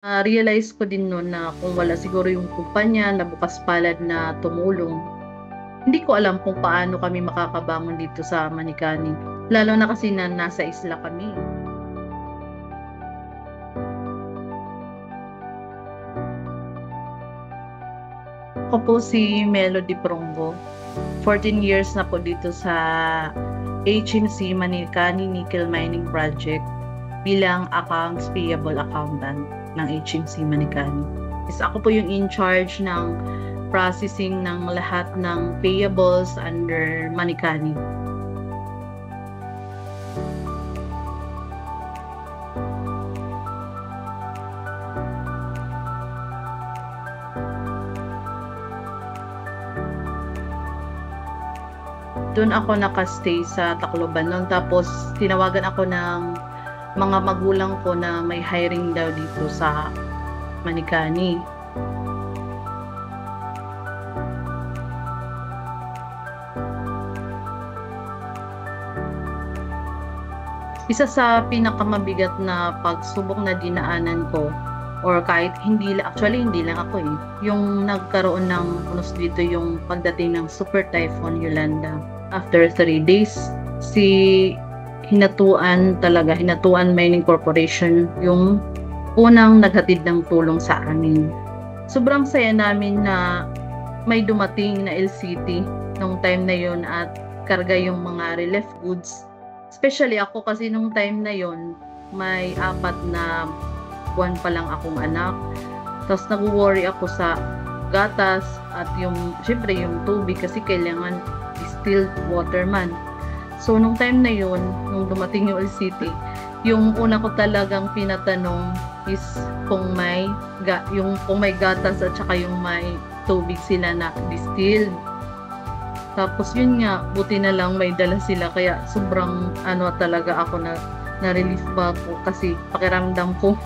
Realize ko din no'n na kung wala siguro yung kumpanya na bukas palad na tumulong, hindi ko alam kung paano kami makakabangon dito sa Manikani. Lalo na kasi na nasa isla kami. Ako po si Melody Prongo. 14 years na po dito sa HMC Manikani Nickel Mining Project bilang accounts payable accountant ng HMC Manikani. Ako po yung in charge ng processing ng lahat ng payables under Manikani. Doon ako naka-stay sa Tacloban no'n, tapos tinawagan ako ng mga magulang ko na may hiring daw dito sa Manikani. Isa sa pinakamabigat na pagsubok na dinaanan ko, or kahit hindi lang ako yung nagkaroon ng unos dito yung pagdating ng Super Typhoon Yolanda. After 3 days, Hinatuan Mining Corporation yung unang naghatid ng tulong sa amin. Sobrang saya namin na may dumating na LCT nung time na yon at karga yung mga relief goods. Especially ako kasi nung time na yon may 4 na buwan pa lang akong anak. Tapos nag-worry ako sa gatas at syempre yung tubig kasi kailangan distilled water man. So nung time na yun, nung dumating yung LCT, yung una ko talagang pinatanong is kung may gatas at saka yung may tubig sila na distilled. Tapos yun nga, buti na lang may dala sila, kaya sobrang talaga ako na-relief pa ako kasi pakiramdam ko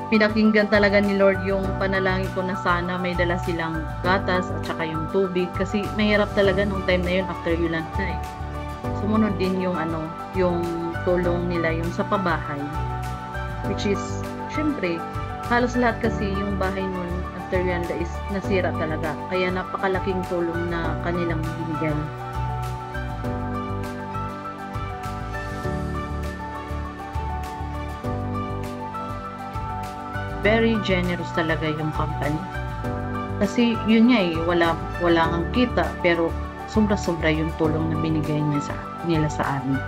pinakinggan talaga ni Lord yung panalangin ko na sana may dala silang gatas at saka yung tubig, kasi mahirap talaga nung time na yun after Yolanda eh. Sumunod din yung tulong nila yung sa pabahay, which is syempre halos lahat kasi yung bahay nun after Yolanda is nasira talaga, kaya napakalaking tulong na kanilang binigyan. Very generous talaga yung company. Kasi yun nga wala kang kita, pero sobra-sobra yung tulong na binigay nila sa amin.